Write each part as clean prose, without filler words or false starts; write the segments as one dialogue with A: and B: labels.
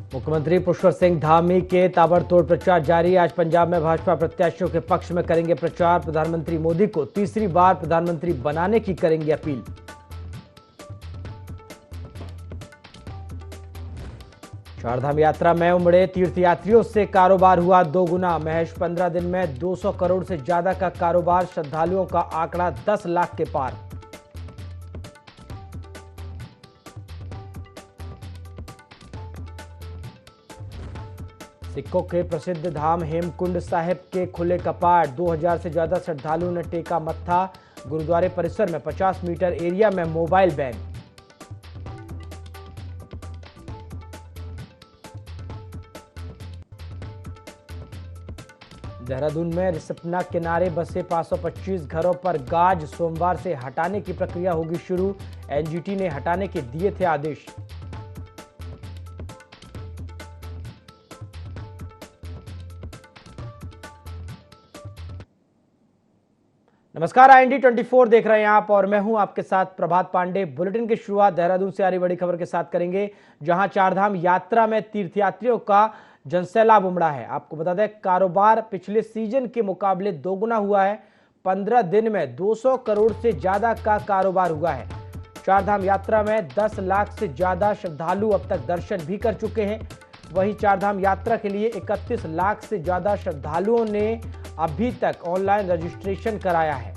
A: मुख्यमंत्री पुष्कर सिंह धामी के ताबड़तोड़ प्रचार जारी। आज पंजाब में भाजपा प्रत्याशियों के पक्ष में करेंगे प्रचार। प्रधानमंत्री मोदी को तीसरी बार प्रधानमंत्री बनाने की करेंगे अपील। चारधाम यात्रा में उमड़े तीर्थयात्रियों से कारोबार हुआ दोगुना। महज 15 दिन में 200 करोड़ से ज्यादा का कारोबार। श्रद्धालुओं का आंकड़ा 10 लाख के पार। सिखों के प्रसिद्ध धाम हेमकुंड साहिब के खुले कपाट। 2000 से ज्यादा श्रद्धालुओं ने टेका मत्था। गुरुद्वारे परिसर में 50 मीटर एरिया में मोबाइल बैन। देहरादून में रिस्पना किनारे बसे 525 घरों पर गाज। सोमवार से हटाने की प्रक्रिया होगी शुरू। एनजीटी ने हटाने के दिए थे आदेश। नमस्कार, IND 24 देख रहे हैं आप और मैं हूं आपके साथ प्रभात पांडे। बुलेटिन की शुरुआत देहरादून से आ रही बड़ी खबर के साथ करेंगे, जहां चारधाम यात्रा में तीर्थयात्रियों का जनसैलाब उमड़ा है। आपको बता दें, कारोबार पिछले सीजन के मुकाबले दोगुना हुआ है। 15 दिन में 200 करोड़ से ज्यादा का कारोबार हुआ है। चारधाम यात्रा में 10 लाख से ज्यादा श्रद्धालु अब तक दर्शन भी कर चुके हैं। वहीं चारधाम यात्रा के लिए 31 लाख से ज्यादा श्रद्धालुओं ने अभी तक ऑनलाइन रजिस्ट्रेशन कराया है।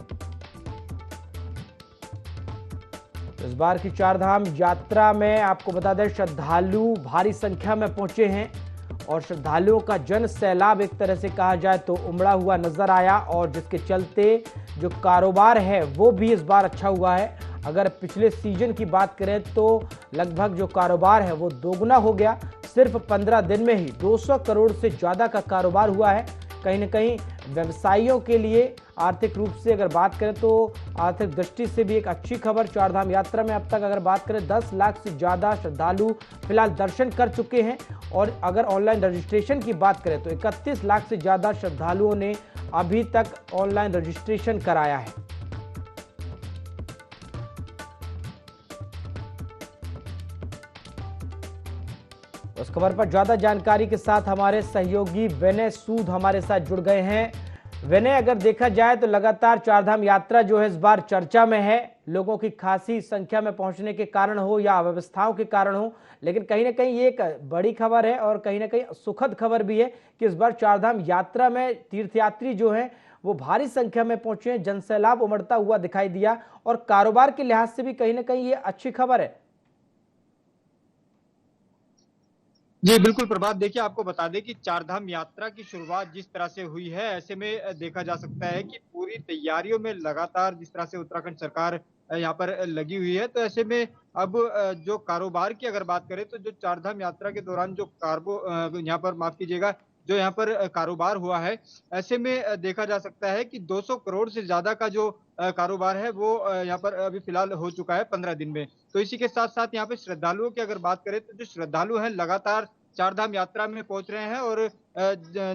A: इस बार की चारधाम यात्रा में आपको बता दें, श्रद्धालु भारी संख्या में पहुंचे हैं और श्रद्धालुओं का जन सैलाब एक तरह से कहा जाए तो उमड़ा हुआ नजर आया, और जिसके चलते जो कारोबार है वो भी इस बार अच्छा हुआ है। अगर पिछले सीजन की बात करें तो लगभग जो कारोबार है वो दोगुना हो गया। सिर्फ 15 दिन में ही 200 करोड़ से ज्यादा का कारोबार हुआ है। कहीं ना कहीं व्यवसायियों के लिए आर्थिक रूप से अगर बात करें तो आर्थिक दृष्टि से भी एक अच्छी खबर। चारधाम यात्रा में अब तक अगर बात करें 10 लाख से ज्यादा श्रद्धालु फिलहाल दर्शन कर चुके हैं, और अगर ऑनलाइन रजिस्ट्रेशन की बात करें तो 31 लाख से ज्यादा श्रद्धालुओं ने अभी तक ऑनलाइन रजिस्ट्रेशन कराया है। उस खबर पर ज्यादा जानकारी के साथ हमारे सहयोगी विनय सूद हमारे साथ जुड़ गए हैं। विनय, अगर देखा जाए तो लगातार चारधाम यात्रा जो है इस बार चर्चा में है। लोगों की खासी संख्या में पहुंचने के कारण हो या अव्यवस्थाओं के कारण हो, लेकिन कहीं ना कहीं ये एक बड़ी खबर है और कहीं ना कहीं सुखद खबर भी है कि इस बार चारधाम यात्रा में तीर्थयात्री जो है वो भारी संख्या में पहुंचे हैं। जनसैलाब उमड़ता हुआ दिखाई दिया और कारोबार के लिहाज से भी कहीं ना कहीं ये अच्छी खबर है।
B: जी बिल्कुल प्रभात, देखिए आपको बता दें कि चारधाम यात्रा की शुरुआत जिस तरह से हुई है, ऐसे में देखा जा सकता है कि पूरी तैयारियों में लगातार जिस तरह से उत्तराखंड सरकार यहाँ पर लगी हुई है, तो ऐसे में अब जो कारोबार की अगर बात करें तो जो चारधाम यात्रा के दौरान जो यहाँ पर माफ कीजिएगा, जो यहाँ पर कारोबार हुआ है, ऐसे में देखा जा सकता है कि 200 करोड़ से ज्यादा का जो कारोबार है वो यहाँ पर अभी फिलहाल हो चुका है 15 दिन में। तो इसी के साथ साथ यहाँ पे श्रद्धालुओं की अगर बात करें तो जो श्रद्धालु हैं लगातार चारधाम यात्रा में पहुंच रहे हैं, और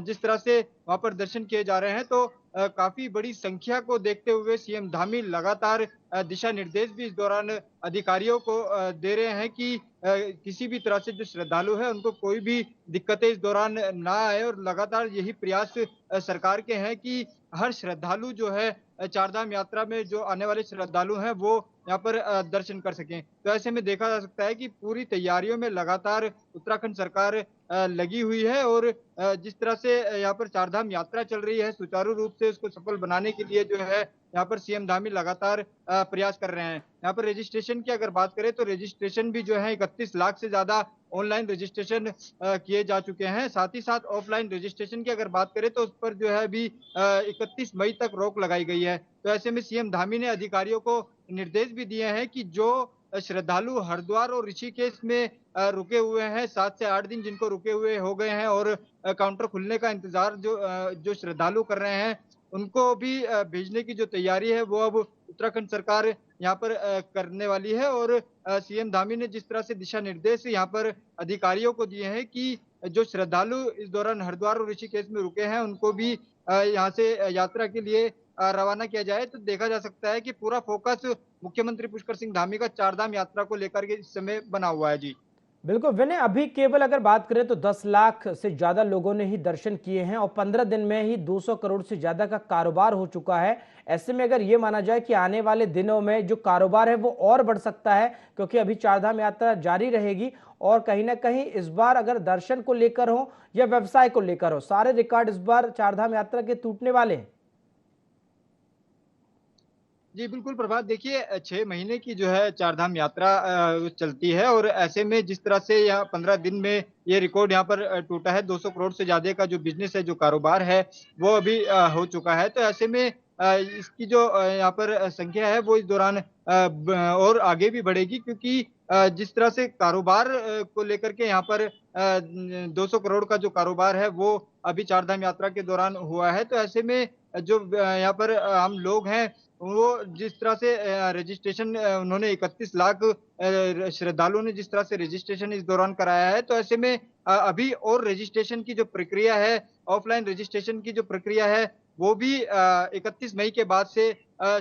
B: जिस तरह से वहां पर दर्शन किए जा रहे हैं, तो काफी बड़ी संख्या को देखते हुए सीएम धामी लगातार दिशा निर्देश भी इस दौरान अधिकारियों को दे रहे हैं कि किसी भी तरह से जो श्रद्धालु है उनको कोई भी दिक्कतें इस दौरान ना आए, और लगातार यही प्रयास सरकार के हैं कि हर श्रद्धालु जो है चारधाम यात्रा में जो आने वाले श्रद्धालु हैं वो यहाँ पर दर्शन कर सकें। तो ऐसे में देखा जा सकता है कि पूरी तैयारियों में लगातार उत्तराखंड सरकार लगी हुई है, और जिस तरह से यहाँ पर चारधाम यात्रा चल रही है सुचारू रूप से उसको सफल बनाने के लिए जो है यहाँ पर सीएम धामी लगातार प्रयास कर रहे हैं। यहाँ पर रजिस्ट्रेशन की अगर बात करें तो रजिस्ट्रेशन भी जो है 31 लाख से ज्यादा ऑनलाइन रजिस्ट्रेशन किए जा चुके हैं। साथ ही साथ ऑफलाइन रजिस्ट्रेशन की अगर बात करें तो उस पर जो है अभी 31 मई तक रोक लगाई गई है। तो ऐसे में सीएम धामी ने अधिकारियों को निर्देश भी दिए हैं कि जो श्रद्धालु हरिद्वार और ऋषिकेश में रुके हुए हैं, 7 से 8 दिन जिनको रुके हुए हो गए हैं, और काउंटर खुलने का इंतजार जो श्रद्धालु कर रहे हैं, उनको भी भेजने की जो तैयारी है वो अब उत्तराखंड सरकार यहाँ पर करने वाली है। और सीएम धामी ने जिस तरह से दिशा निर्देश यहाँ पर अधिकारियों को दिए हैं कि जो श्रद्धालु इस दौरान हरिद्वार और ऋषिकेश में रुके हैं उनको भी यहाँ से यात्रा के लिए रवाना किया जाए, तो देखा जा सकता है कि पूरा फोकस मुख्यमंत्री पुष्कर सिंह धामी का चारधाम यात्रा को लेकर के इस समय बना हुआ है। जी
A: बिल्कुल विनय, अभी केवल अगर बात करें तो 10 लाख से ज्यादा लोगों ने ही दर्शन किए हैं और 15 दिन में ही 200 करोड़ से ज्यादा का कारोबार हो चुका है। ऐसे में अगर ये माना जाए कि आने वाले दिनों में जो कारोबार है वो और बढ़ सकता है, क्योंकि अभी चारधाम यात्रा जारी रहेगी और कहीं ना कहीं इस बार अगर दर्शन को लेकर हो या व्यवसाय को लेकर हो, सारे रिकॉर्ड इस बार चारधाम यात्रा के टूटने वाले हैं।
B: जी, बिल्कुल प्रभात देखिए 6 महीने की जो है चारधाम यात्रा चलती है और ऐसे में जिस तरह से यहाँ 15 दिन में ये रिकॉर्ड यहाँ पर टूटा है, 200 करोड़ से ज़्यादा का जो बिज़नेस है, जो कारोबार है, वो अभी हो चुका है। तो ऐसे में इसकी जो यहाँ पर संख्या है वो इस दौरान और आगे भी बढ़ेगी क्योंकि जिस तरह से कारोबार को लेकर के यहाँ पर 200 करोड़ का जो कारोबार है, वो अभी चारधाम यात्रा के दौरान हुआ है। तो ऐसे में जो यहाँ पर हम लोग हैं वो जिस तरह से रजिस्ट्रेशन उन्होंने 31 लाख श्रद्धालुओं ने जिस तरह से रजिस्ट्रेशन इस दौरान कराया है, तो ऐसे में अभी और रजिस्ट्रेशन की जो प्रक्रिया है, ऑफलाइन रजिस्ट्रेशन की जो प्रक्रिया है, वो भी 31 मई के बाद से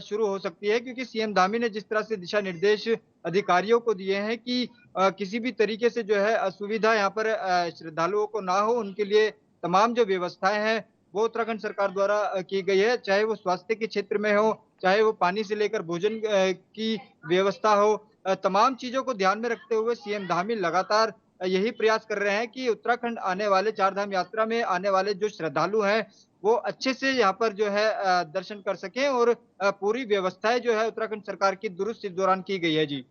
B: शुरू हो सकती है क्योंकि सीएम धामी ने जिस तरह से दिशा निर्देश अधिकारियों को दिए हैं कि किसी भी तरीके से जो है असुविधा यहाँ पर श्रद्धालुओं को ना हो, उनके लिए तमाम जो व्यवस्थाएं हैं वो उत्तराखंड सरकार द्वारा की गई है, चाहे वो स्वास्थ्य के क्षेत्र में हो, चाहे वो पानी से लेकर भोजन की व्यवस्था हो। तमाम चीज़ों को ध्यान में रखते हुए सीएम धामी लगातार यही प्रयास कर रहे हैं कि उत्तराखंड आने वाले चारधाम यात्रा में आने वाले जो श्रद्धालु हैं, वो अच्छे से यहाँ पर जो है दर्शन कर सकें और पूरी व्यवस्थाएँ जो है उत्तराखंड सरकार की दुरुस्त इस दौरान की गई है। जी।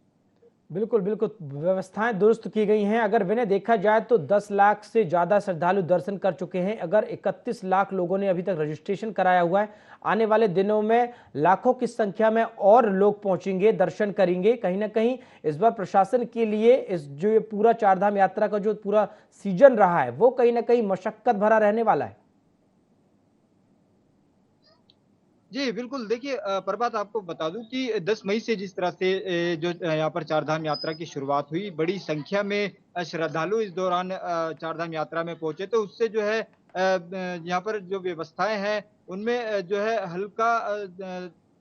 A: बिल्कुल बिल्कुल, व्यवस्थाएं दुरुस्त की गई हैं। अगर विनय देखा जाए तो 10 लाख से ज्यादा श्रद्धालु दर्शन कर चुके हैं। अगर 31 लाख लोगों ने अभी तक रजिस्ट्रेशन कराया हुआ है, आने वाले दिनों में लाखों की संख्या में और लोग पहुंचेंगे, दर्शन करेंगे। कहीं ना कहीं इस बार प्रशासन के लिए इस जो ये पूरा चारधाम यात्रा का जो पूरा सीजन रहा है वो कहीं ना कहीं मशक्कत भरा रहने वाला है।
B: जी, बिल्कुल। देखिए प्रभात आपको बता दूँ कि 10 मई से जिस तरह से जो यहाँ पर चारधाम यात्रा की शुरुआत हुई, बड़ी संख्या में श्रद्धालु इस दौरान चारधाम यात्रा में पहुँचे, तो उससे जो है यहाँ पर जो व्यवस्थाएँ हैं, उनमें जो है हल्का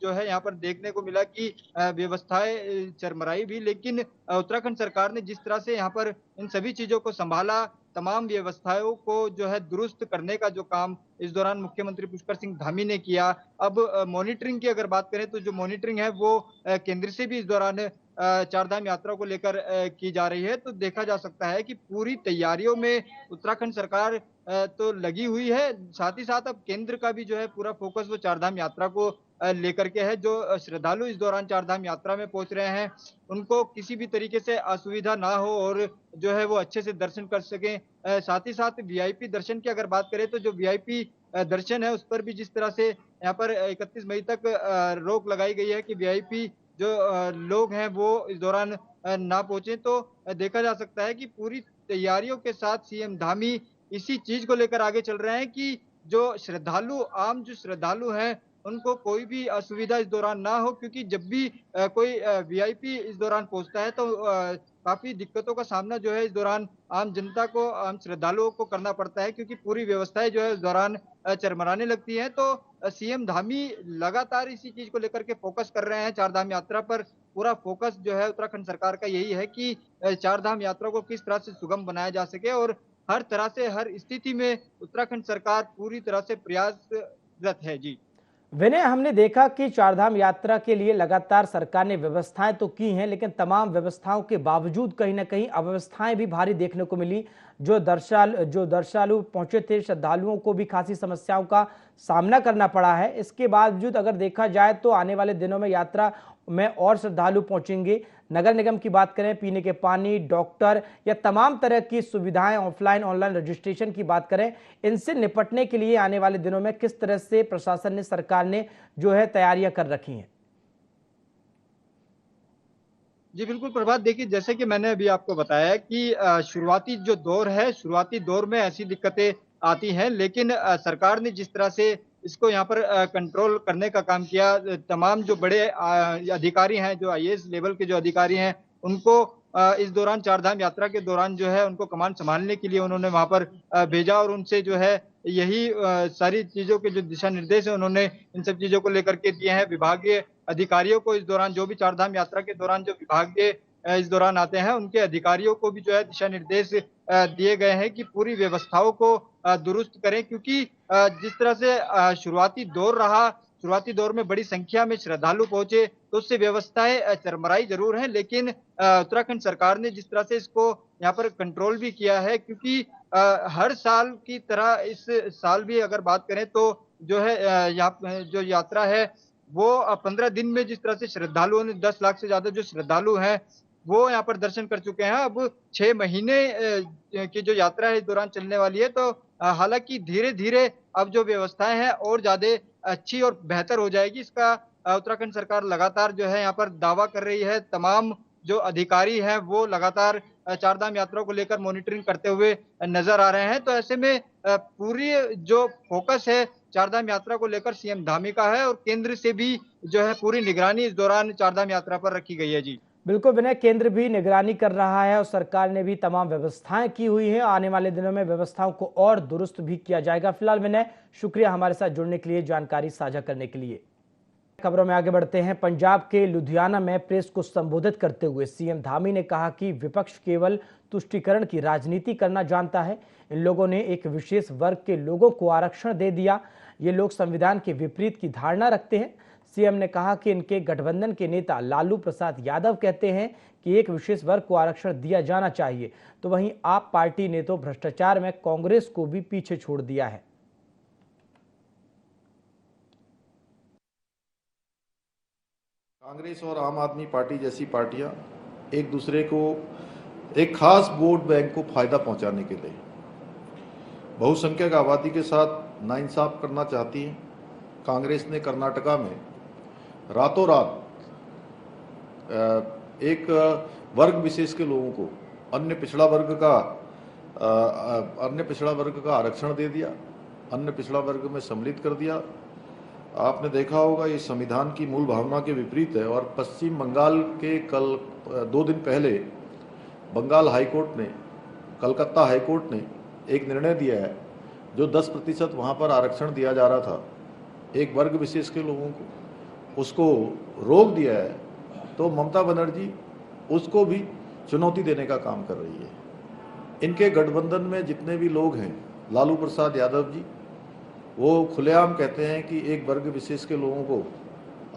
B: जो है यहाँ पर देखने को मिला कि व्यवस्थाएँ चरमराई भी, लेकिन उत्तराखंड सरकार ने जिस तरह से यहाँ पर इन सभी चीज़ों को सँभाला, तमाम व्यवस्थाओं को जो है दुरुस्त करने का जो काम इस दौरान मुख्यमंत्री पुष्कर सिंह धामी ने किया। अब मॉनिटरिंग की अगर बात करें तो जो मॉनिटरिंग है वो केंद्र से भी इस दौरान चारधाम यात्रा को लेकर की जा रही है। तो देखा जा सकता है कि पूरी तैयारियों में उत्तराखंड सरकार तो लगी हुई है, साथ ही साथ अब केंद्र का भी जो है पूरा फ़ोकस वो चारधाम यात्रा को लेकर के है। जो श्रद्धालु इस दौरान चारधाम यात्रा में पहुँच रहे हैं, उनको किसी भी तरीके से असुविधा ना हो और जो है वो अच्छे से दर्शन कर सकें। साथ ही साथ वीआईपी दर्शन की अगर बात करें तो जो वीआईपी दर्शन है उस पर भी जिस तरह से यहाँ पर 31 मई तक रोक लगाई गई है कि वीआईपी जो लोग हैं वो इस दौरान ना पहुंचे। तो देखा जा सकता है कि पूरी तैयारियों के साथ सीएम धामी इसी चीज को लेकर आगे चल रहे हैं कि जो श्रद्धालु आम जो श्रद्धालु हैं उनको कोई भी असुविधा इस दौरान ना हो क्योंकि जब भी कोई वीआईपी इस दौरान पहुंचता है तो काफ़ी दिक्कतों का सामना जो है इस दौरान आम जनता को, आम श्रद्धालुओं को करना पड़ता है क्योंकि पूरी व्यवस्थाएँ जो है इस दौरान चरमराने लगती हैं। तो सीएम धामी लगातार इसी चीज़ को लेकर के फ़ोकस कर रहे हैं चारधाम यात्रा पर। पूरा फ़ोकस जो है उत्तराखंड सरकार का यही है कि चारधाम यात्रा को किस तरह से सुगम बनाया जा सके और हर तरह से, हर स्थिति में उत्तराखंड सरकार पूरी तरह से प्रयासरत है। जी।
A: विनय, हमने देखा कि चारधाम यात्रा के लिए लगातार सरकार ने व्यवस्थाएं तो की हैं, लेकिन तमाम व्यवस्थाओं के बावजूद कहीं ना कहीं अव्यवस्थाएं भी भारी देखने को मिली। जो दर्शनालु पहुंचे थे, श्रद्धालुओं को भी खासी समस्याओं का सामना करना पड़ा है। इसके बावजूद अगर देखा जाए तो आने वाले दिनों में यात्रा में और श्रद्धालु पहुंचेंगे। नगर निगम की बात करें, पीने के पानी, डॉक्टर या तमाम तरह की सुविधाएं, ऑफलाइन ऑनलाइन रजिस्ट्रेशन की बात करें, इनसे निपटने के लिए आने वाले दिनों में किस तरह से प्रशासन ने, सरकार ने जो है तैयारियां कर रखी हैं?
B: जी, बिल्कुल प्रभात देखिए जैसे कि मैंने अभी आपको बताया कि शुरुआती जो दौर है, शुरुआती दौर में ऐसी दिक्कतें आती हैं लेकिन सरकार ने जिस तरह से इसको यहाँ पर कंट्रोल करने का काम किया तमाम जो बड़े अधिकारी हैं, जो आईएएस लेवल के जो अधिकारी हैं, उनको इस दौरान चारधाम यात्रा के दौरान जो है उनको कमान सँभालने के लिए उन्होंने वहाँ पर भेजा और उनसे जो है यही सारी चीज़ों के जो दिशा निर्देश हैं उन्होंने इन सब चीज़ों को लेकर के दिए हैं। विभागीय अधिकारियों को इस दौरान जो भी चारधाम यात्रा के दौरान जो विभागीय इस दौरान आते हैं, उनके अधिकारियों को भी जो है दिशा निर्देश दिए गए हैं कि पूरी व्यवस्थाओं को दुरुस्त करें, क्योंकि जिस तरह से शुरुआती दौर में बड़ी संख्या में श्रद्धालु पहुंचे, तो उससे व्यवस्थाएं चरमराई जरूर हैं, लेकिन उत्तराखंड सरकार ने जिस तरह से इसको यहाँ पर कंट्रोल भी किया है, क्योंकि हर साल की तरह इस साल भी अगर बात करें तो जो है यहाँ जो यात्रा है वो 15 दिन में जिस तरह से श्रद्धालुओं ने 10 लाख से ज्यादा जो श्रद्धालु हैं वो यहाँ पर दर्शन कर चुके हैं। अब 6 महीने की जो यात्रा है इस दौरान चलने वाली है, तो हालांकि धीरे धीरे अब जो व्यवस्थाएं हैं और ज्यादा अच्छी और बेहतर हो जाएगी, इसका उत्तराखंड सरकार लगातार जो है यहाँ पर दावा कर रही है। तमाम जो अधिकारी हैं वो लगातार चारधाम यात्रा को लेकर मॉनिटरिंग करते हुए नजर आ रहे हैं। तो ऐसे में पूरी जो फोकस है चारधाम यात्रा को लेकर सीएम धामी का है, और केंद्र से भी जो है पूरी निगरानी इस दौरान चारधाम यात्रा पर रखी गई है। जी
A: बिल्कुल विनय, केंद्र भी निगरानी कर रहा है और सरकार ने भी तमाम व्यवस्थाएं की हुई हैं। आने वाले दिनों में व्यवस्थाओं को और दुरुस्त भी किया जाएगा। फिलहाल विनय, शुक्रिया हमारे साथ जुड़ने के लिए, जानकारी साझा करने के लिए। खबरों में आगे बढ़ते हैं। पंजाब के लुधियाना में प्रेस को संबोधित करते हुए सीएम धामी ने कहा कि विपक्ष केवल तुष्टीकरण की राजनीति करना जानता है। इन लोगों ने एक विशेष वर्ग के लोगों को आरक्षण दे दिया। ये लोग संविधान के विपरीत की धारणा रखते हैं। सीएम ने कहा कि इनके गठबंधन के नेता लालू प्रसाद यादव कहते हैं कि एक विशेष वर्ग को आरक्षण दिया जाना चाहिए, तो वहीं आप पार्टी ने तो भ्रष्टाचार में कांग्रेस को भी पीछे छोड़ दिया है।
C: कांग्रेस और आम आदमी पार्टी जैसी पार्टियां एक दूसरे को एक खास वोट बैंक को फायदा पहुंचाने के लिए बहुसंख्यक आबादी के साथ नाइंसाफ करना चाहती है। कांग्रेस ने कर्नाटका में रातों रात एक वर्ग विशेष के लोगों को अन्य पिछड़ा वर्ग का आरक्षण दे दिया, अन्य पिछड़ा वर्ग में सम्मिलित कर दिया। आपने देखा होगा ये संविधान की मूल भावना के विपरीत है। और पश्चिम बंगाल के कल 2 दिन पहले बंगाल हाईकोर्ट ने, कलकत्ता हाईकोर्ट ने एक निर्णय दिया है, जो 10% वहाँ पर आरक्षण दिया जा रहा था एक वर्ग विशेष के लोगों को, उसको रोक दिया है। तो ममता बनर्जी उसको भी चुनौती देने का काम कर रही है। इनके गठबंधन में जितने भी लोग हैं, लालू प्रसाद यादव जी, वो खुलेआम कहते हैं कि एक वर्ग विशेष के लोगों को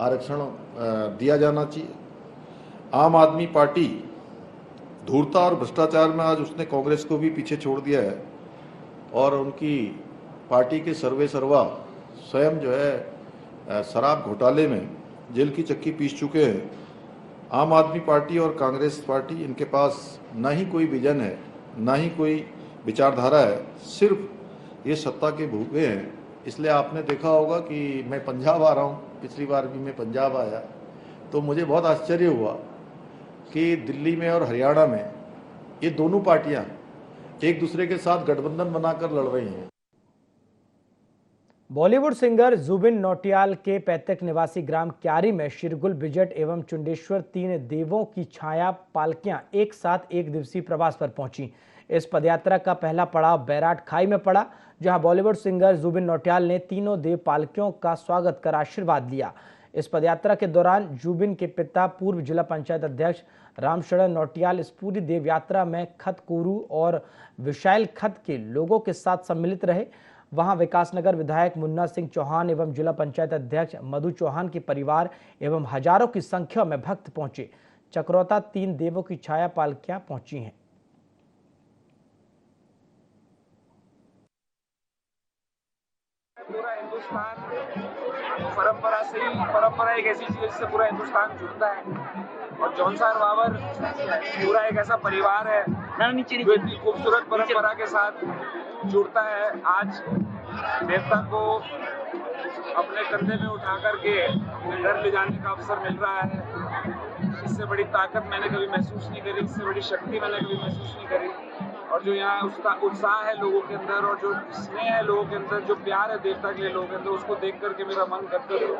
C: आरक्षण दिया जाना चाहिए। आम आदमी पार्टी धूर्तता और भ्रष्टाचार में आज उसने कांग्रेस को भी पीछे छोड़ दिया है, और उनकी पार्टी के सर्वे सर्वा स्वयं जो है शराब घोटाले में जेल की चक्की पीस चुके हैं। आम आदमी पार्टी और कांग्रेस पार्टी, इनके पास ना ही कोई विजन है, ना ही कोई विचारधारा है, सिर्फ ये सत्ता के भूखे हैं। इसलिए आपने देखा होगा कि मैं पंजाब आ रहा हूँ, पिछली बार भी मैं पंजाब आया, तो मुझे बहुत आश्चर्य हुआ कि दिल्ली में और हरियाणा में ये दोनों पार्टियां एक दूसरे के साथ गठबंधन बनाकर लड़ रही हैं।
A: बॉलीवुड सिंगर जुबिन नौटियाल के पैतृक निवासी ग्राम क्यारी में शिरगुल, बिजट एवं चुंडेश्वर 3 देवों की छाया पालकियां एक साथ एक दिवसीय प्रवास पर पहुंची। इस पदयात्रा का पहला पड़ाव बैराट खाई में पड़ा, जहां बॉलीवुड सिंगर जुबिन नौटियाल ने तीनों देव पालकियों का स्वागत कर आशीर्वाद लिया। इस पदयात्रा के दौरान जुबिन के पिता पूर्व जिला पंचायत अध्यक्ष रामशरण नौटियाल इस पूरी देव यात्रा में खत कोरू और विशाल खत के लोगों के साथ सम्मिलित रहे। वहां विकासनगर विधायक मुन्ना सिंह चौहान एवं जिला पंचायत अध्यक्ष मधु चौहान के परिवार एवं हजारों की संख्या में भक्त पहुंचे। चक्रौता 3 देवों की छाया पालकियां पहुंची हैं।
D: पूरा हिंदुस्तान परंपरा एक ऐसी चीज है जिससे पूरा हिंदुस्तान जुड़ता है, और जौनसार बाबर पूरा एक ऐसा परिवार है जो इतनी खूबसूरत परंपरा के साथ जुड़ता है। आज देवता को अपने कंधे में उठा करके घर ले जाने का अवसर मिल रहा है। इससे बड़ी ताकत मैंने कभी महसूस नहीं करी, इससे बड़ी शक्ति मैंने कभी महसूस नहीं करी। और जो यहाँ उसका उत्साह है लोगों के अंदर, और जो स्नेह है लोगों के अंदर, जो प्यार है देवता के लिए लोगों के अंदर, उसको देख करके मेरा मन गदगद हो।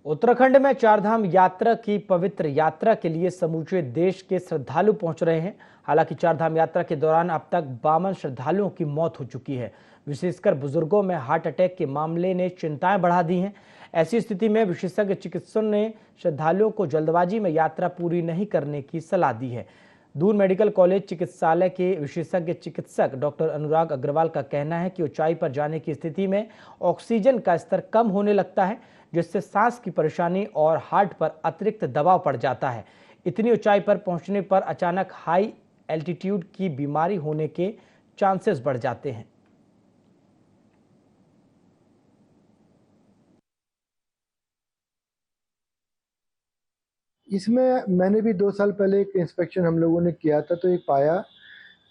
A: उत्तराखंड में चारधाम यात्रा की पवित्र यात्रा के लिए समूचे देश के श्रद्धालु पहुंच रहे हैं। हालांकि चारधाम यात्रा के दौरान अब तक 52 श्रद्धालुओं की मौत हो चुकी है। विशेषकर बुजुर्गों में हार्ट अटैक के मामले ने चिंताएं बढ़ा दी हैं। ऐसी स्थिति में विशेषज्ञ चिकित्सकों ने श्रद्धालुओं को जल्दबाजी में यात्रा पूरी नहीं करने की सलाह दी है। दून मेडिकल कॉलेज चिकित्सालय के विशेषज्ञ चिकित्सक डॉक्टर अनुराग अग्रवाल का कहना है कि ऊंचाई पर जाने की स्थिति में ऑक्सीजन का स्तर कम होने लगता है, जिससे सांस की परेशानी और हार्ट पर अतिरिक्त दबाव पड़ जाता है। इतनी ऊंचाई पर पहुंचने पर अचानक हाई एल्टीट्यूड की बीमारी होने के चांसेस बढ़ जाते हैं।
E: इसमें मैंने भी 2 साल पहले एक इंस्पेक्शन हम लोगों ने किया था, तो ये पाया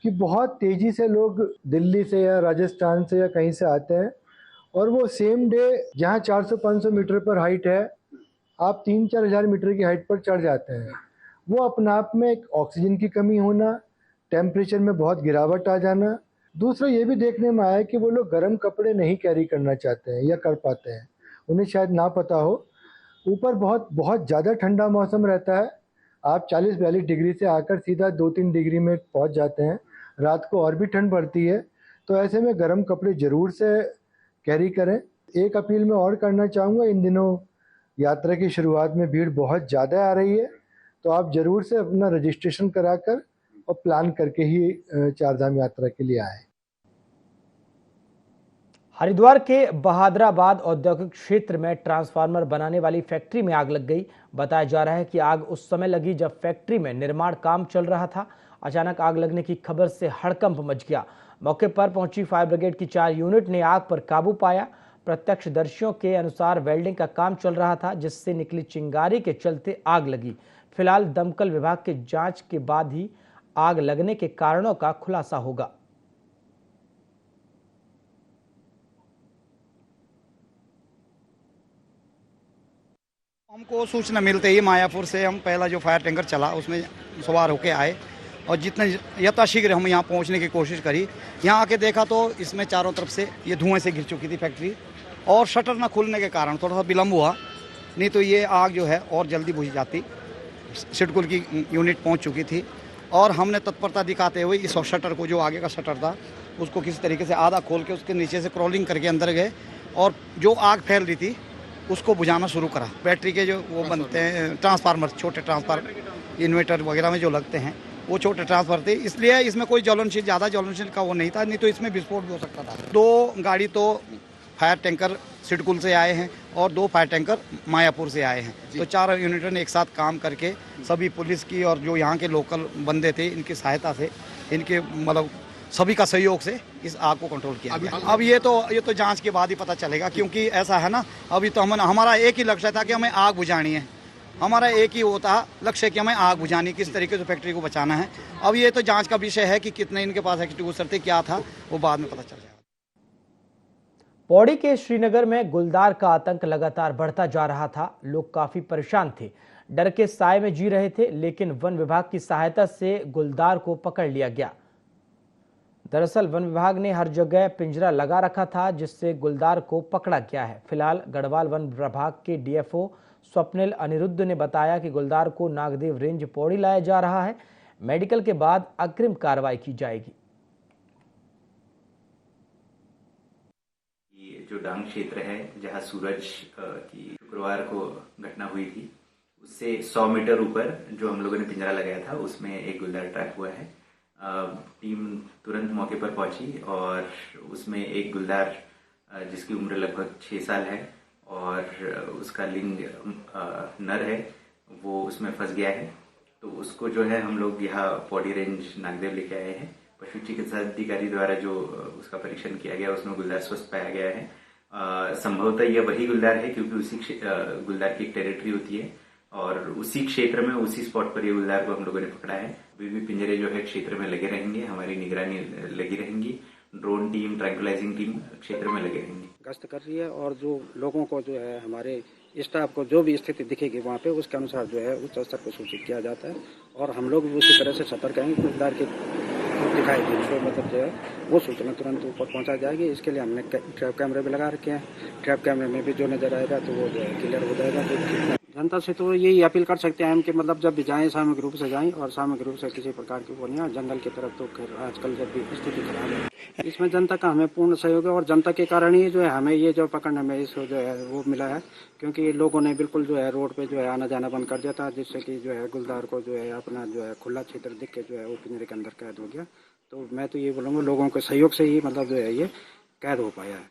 E: कि बहुत तेज़ी से लोग दिल्ली से या राजस्थान से या कहीं से आते हैं और वो सेम डे जहाँ 400-500 मीटर पर हाइट है, आप 3-4 हज़ार मीटर की हाइट पर चढ़ जाते हैं। वो अपने आप में एक ऑक्सीजन की कमी होना, टेम्परेचर में बहुत गिरावट आ जाना। दूसरा ये भी देखने में आया कि वो लोग गर्म कपड़े नहीं कैरी करना चाहते हैं या कर पाते हैं, उन्हें शायद ना पता हो। ऊपर बहुत ज़्यादा ठंडा मौसम रहता है, आप 40-42 डिग्री से आकर सीधा 2-3 डिग्री में पहुंच जाते हैं। रात को और भी ठंड पड़ती है, तो ऐसे में गर्म कपड़े ज़रूर से कैरी करें। एक अपील मैं और करना चाहूँगा, इन दिनों यात्रा की शुरुआत में भीड़ बहुत ज़्यादा आ रही है, तो आप ज़रूर से अपना रजिस्ट्रेशन कराकर और प्लान करके ही चारधाम यात्रा के लिए आएँ।
A: हरिद्वार के बहादुराबाद औद्योगिक क्षेत्र में ट्रांसफार्मर बनाने वाली फैक्ट्री में आग लग गई। बताया जा रहा है कि आग उस समय लगी जब फैक्ट्री में निर्माण काम चल रहा था। अचानक आग लगने की खबर से हड़कंप मच गया। मौके पर पहुंची फायर ब्रिगेड की 4 यूनिट ने आग पर काबू पाया। प्रत्यक्षदर्शियों के अनुसार वेल्डिंग का काम चल रहा था, जिससे निकली चिंगारी के चलते आग लगी। फिलहाल दमकल विभाग के जांच के बाद ही आग लगने के कारणों का खुलासा होगा।
F: हमको सूचना मिलते ही मायापुर से हम पहला जो फायर टैंकर चला उसमें सवार होके आए और जितने यथाशीघ्र हम यहाँ पहुँचने की कोशिश करी। यहाँ आके देखा तो इसमें चारों तरफ से ये धुएं से घिर चुकी थी फैक्ट्री और शटर न खुलने के कारण थोड़ा सा विलम्ब हुआ, नहीं तो ये आग जो है और जल्दी बुझ जाती। सिडकुल की यूनिट पहुँच चुकी थी और हमने तत्परता दिखाते हुए इस शटर को, जो आगे का शटर था, उसको किसी तरीके से आधा खोल के उसके नीचे से क्रॉलिंग करके अंदर गए और जो आग फैल रही थी उसको बुझाना शुरू करा। बैटरी के जो वो बनते हैं ट्रांसफार्मर, छोटे ट्रांसफार्मर इन्वर्टर वगैरह में जो लगते हैं, वो छोटे ट्रांसफार्मर थे, इसलिए इसमें कोई ज़्यादा ज्वलनशील का वो नहीं था, नहीं तो इसमें विस्फोट भी हो सकता था। 2 गाड़ी तो फायर टैंकर सिडकुल से आए हैं और 2 फायर टैंकर मायापुर से आए हैं, तो 4 यूनिटों ने एक साथ काम करके सभी पुलिस की और जो यहाँ के लोकल बंदे थे इनकी सहायता से, इनके मतलब सभी का सहयोग से इस आग को कंट्रोल किया गया। अब ये तो जांच के बाद ही पता चलेगा, क्योंकि ऐसा है ना, अभी तो हमारा एक ही लक्ष्य था कि हमें आग बुझानी है। हमारा एक ही होता लक्ष्य कि हमें आग बुझानी, किस तरीके से फैक्ट्री को बचाना है। अब ये तो जांच का विषय है कि कितने इनके पास एक्सटिंग्विशर थे, क्या था, वो बाद में पता चल जाएगा।
A: पौड़ी के श्रीनगर में गुलदार का आतंक लगातार बढ़ता जा रहा था। लोग काफी परेशान थे, डर के साए में जी रहे थे, लेकिन वन विभाग की सहायता से गुलदार को पकड़ लिया गया। दरअसल वन विभाग ने हर जगह पिंजरा लगा रखा था, जिससे गुलदार को पकड़ा गया है। फिलहाल गढ़वाल वन विभाग के डीएफओ स्वप्निल अनिरुद्ध ने बताया कि गुलदार को नागदेव रेंज पौड़ी लाया जा रहा है। मेडिकल के बाद अग्रिम कार्रवाई की जाएगी।
G: जो डांग क्षेत्र है जहां सूरज की शुक्रवार को घटना हुई थी, उससे 100 मीटर ऊपर जो हम लोगों ने पिंजरा लगाया था उसमें एक गुलदार ट्रैक हुआ है। टीम तुरंत मौके पर पहुंची और उसमें एक गुलदार जिसकी उम्र लगभग 6 साल है और उसका लिंग नर है, वो उसमें फंस गया है। तो उसको जो है हम लोग यहाँ पौड़ी रेंज नागदेव लेके आए हैं। पशु चिकित्सा अधिकारी द्वारा जो उसका परीक्षण किया गया उसमें गुलदार स्वस्थ पाया गया है। संभवतः यह वही गुलदार है, क्योंकि उसी गुलदार की एक टेरिटरी होती है और उसी क्षेत्र में उसी स्पॉट पर ये गुलदार को हम लोगों ने पकड़ा है। अभी भी पिंजरे जो है क्षेत्र में लगे रहेंगे, हमारी निगरानी लगी रहेंगी। ड्रोन टीम, ट्रैंकुलाइजिंग टीम क्षेत्र में लगे रहेंगे,
H: गश्त कर रही है और जो लोगों को जो है हमारे स्टाफ को जो भी स्थिति दिखेगी वहाँ पे उसके अनुसार जो है उच्च स्तर पर सूचित किया जाता है और हम लोग भी उसी तरह से सतर्क रहेंगे। गुलदार की दिखाई दी तो मतलब जो है वो सूचना तुरंत ऊपर पहुँचा जाएगी। इसके लिए हमने ट्रैप कैमरे भी लगा रखे हैं। ट्रैप कैमरे में भी जो नजर आएगा तो वो जो है क्लियर हो जाएगा। तो जनता से तो यही अपील कर सकते हैं हम कि मतलब जब भी जाएं सामूहिक रूप से जाएं और सामूहिक रूप से किसी प्रकार की वो नहीं, जंगल की तरफ तो आजकल जब भी स्थिति खराब है, इसमें जनता का हमें पूर्ण सहयोग है और जनता के कारण ही जो है हमें ये जो पकड़ने में इसको जो है वो मिला है, क्योंकि लोगों ने बिल्कुल जो है रोड पे जो है आना जाना बंद कर दिया था, जिससे कि जो है गुलदार को जो है अपना जो है खुला क्षेत्र दिख के जो है वो पिंजरे के अंदर कैद हो गया। तो मैं तो ये बोलूँगा लोगों के सहयोग से ही मतलब जो है ये कैद हो पाया है।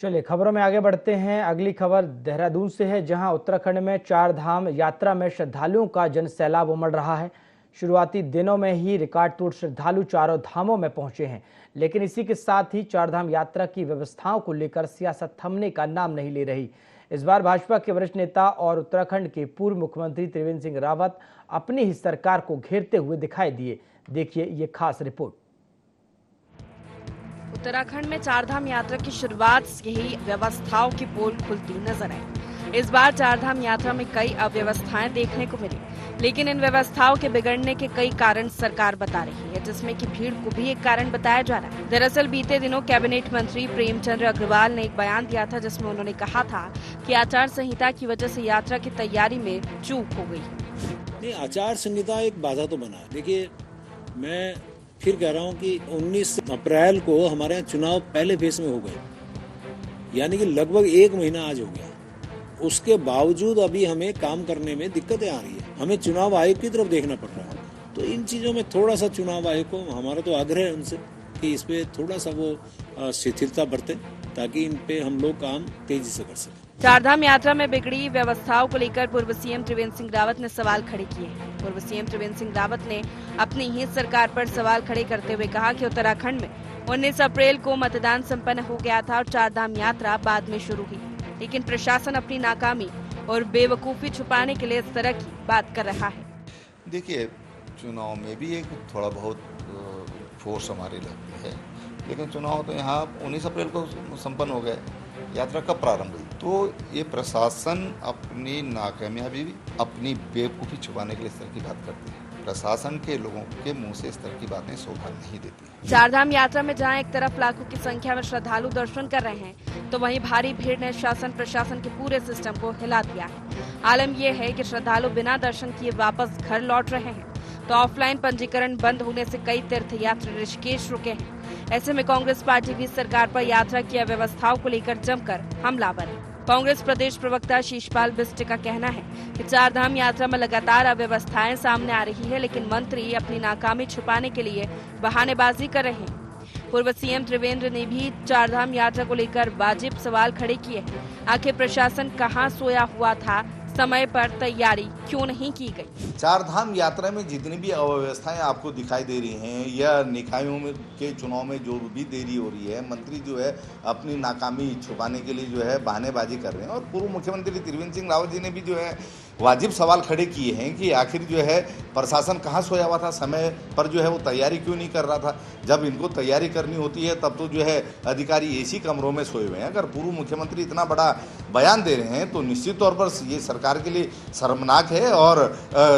A: चलिए खबरों में आगे बढ़ते हैं। अगली खबर देहरादून से है, जहां उत्तराखंड में चार धाम यात्रा में श्रद्धालुओं का जन सैलाब उमड़ रहा है। शुरुआती दिनों में ही रिकॉर्ड तोड़ श्रद्धालु चारों धामों में पहुंचे हैं, लेकिन इसी के साथ ही चार धाम यात्रा की व्यवस्थाओं को लेकर सियासत थमने का नाम नहीं ले रही। इस बार भाजपा के वरिष्ठ नेता और उत्तराखंड के पूर्व मुख्यमंत्री त्रिवेंद्र सिंह रावत अपनी ही सरकार को घेरते हुए दिखाई दिए। देखिए ये खास रिपोर्ट।
I: उत्तराखंड में चारधाम यात्रा की शुरुआत से ही व्यवस्थाओं की पोल खुलती नजर आई। इस बार चारधाम यात्रा में कई अव्यवस्थाएं देखने को मिली, लेकिन इन व्यवस्थाओं के बिगड़ने के कई कारण सरकार बता रही है, जिसमें कि भीड़ को भी एक कारण बताया जा रहा है। दरअसल बीते दिनों कैबिनेट मंत्री प्रेमचंद अग्रवाल ने एक बयान दिया था, जिसमें उन्होंने कहा था कि आचार संहिता की वजह से यात्रा की तैयारी में चूक हो गई।
J: नहीं, आचार संहिता एक बाधा तो बना। देखिए, मैं फिर कह रहा हूँ कि 19 अप्रैल को हमारे यहाँ चुनाव पहले फेज में हो गए, यानी कि लगभग 1 महीना आज हो गया। उसके बावजूद अभी हमें काम करने में दिक्कतें आ रही है, हमें चुनाव आयोग की तरफ देखना पड़ रहा है। तो इन चीजों में थोड़ा सा चुनाव आयोग को हमारा तो आग्रह है उनसे कि इस पे थोड़ा सा वो शिथिलता बरते, ताकि इन पे हम लोग काम तेजी से कर सकें।
I: चारधाम यात्रा में बिगड़ी व्यवस्थाओं को लेकर पूर्व सीएम त्रिवेंद्र सिंह रावत ने सवाल खड़े किए हैं। पूर्व सीएम त्रिवेंद्र सिंह रावत ने अपनी ही सरकार पर सवाल खड़े करते हुए कहा कि उत्तराखंड में 19 अप्रैल को मतदान संपन्न हो गया था और चारधाम यात्रा बाद में शुरू हुई, लेकिन प्रशासन अपनी नाकामी और बेवकूफी छुपाने के लिए इस तरह की बात कर रहा है।
K: देखिए, चुनाव में भी एक थोड़ा बहुत फोर्स हमारी लगती है, लेकिन चुनाव तो यहाँ 19 अप्रैल को संपन्न हो गए, यात्रा कब प्रारंभ हुई? तो ये प्रशासन अपनी नाकामयाबी, अपनी बेवकूफ़ी छुपाने के लिए इस तरह की बात करते हैं। प्रशासन के लोगों के मुंह से इस तरह की बातें शोभा नहीं देती।
I: चारधाम यात्रा में जहां एक तरफ लाखों की संख्या में श्रद्धालु दर्शन कर रहे हैं, तो वहीं भारी भीड़ ने शासन प्रशासन के पूरे सिस्टम को हिला दिया है। आलम यह है कि श्रद्धालु बिना दर्शन किए वापस घर लौट रहे हैं, तो ऑफलाइन पंजीकरण बंद होने से कई तीर्थयात्री ऋषिकेश रुके हैं। ऐसे में कांग्रेस पार्टी भी सरकार पर यात्रा की अव्यवस्थाओं को लेकर जमकर हमलावर है। कांग्रेस प्रदेश प्रवक्ता शीशपाल बिष्ट का कहना है कि चारधाम यात्रा में लगातार अव्यवस्थाएं सामने आ रही है, लेकिन मंत्री अपनी नाकामी छुपाने के लिए बहानेबाजी कर रहे हैं। पूर्व सीएम त्रिवेंद्र ने भी चारधाम यात्रा को लेकर वाजिब सवाल खड़े किए। आखिर प्रशासन कहां सोया हुआ था, समय पर तैयारी क्यों नहीं की गई?
L: चारधाम यात्रा में जितनी भी अव्यवस्थाएं आपको दिखाई दे रही हैं या निकायों में के चुनाव में जो भी देरी हो रही है, मंत्री जो है अपनी नाकामी छुपाने के लिए जो है बहानेबाजी कर रहे हैं। और पूर्व मुख्यमंत्री त्रिवेंद्र सिंह रावत जी ने भी जो है वाजिब सवाल खड़े किए हैं कि आखिर जो है प्रशासन कहाँ सोया हुआ था, समय पर जो है वो तैयारी क्यों नहीं कर रहा था। जब इनको तैयारी करनी होती है तब तो जो है अधिकारी एसी कमरों में सोए हुए हैं। अगर पूर्व मुख्यमंत्री इतना बड़ा बयान दे रहे हैं तो निश्चित तौर पर ये सरकार के लिए शर्मनाक है और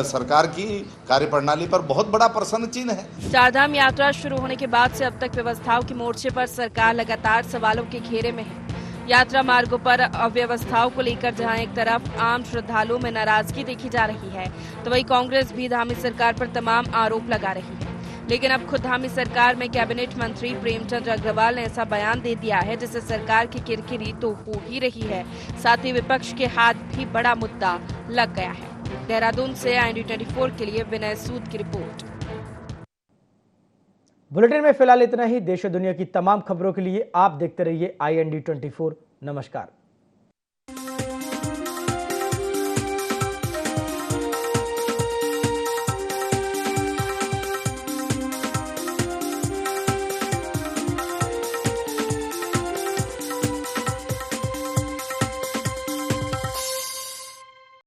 L: सरकार की कार्यप्रणाली पर बहुत बड़ा प्रश्न चिन्ह है।
I: चारधाम यात्रा शुरू होने के बाद से अब तक व्यवस्थाओं के मोर्चे पर सरकार लगातार सवालों के घेरे में है। यात्रा मार्गों पर अव्यवस्थाओं को लेकर जहां एक तरफ आम श्रद्धालुओं में नाराजगी देखी जा रही है, तो वहीं कांग्रेस भी धामी सरकार पर तमाम आरोप लगा रही है। लेकिन अब खुद धामी सरकार में कैबिनेट मंत्री प्रेमचंद अग्रवाल ने ऐसा बयान दे दिया है जिससे सरकार की किरकिरी तो हो ही रही है, साथ ही विपक्ष के हाथ भी बड़ा मुद्दा लग गया है। देहरादून से IND24 के लिए विनय सूद की रिपोर्ट।
A: बुलेटिन में फिलहाल इतना ही। देश और दुनिया की तमाम खबरों के लिए आप देखते रहिए IND24। नमस्कार।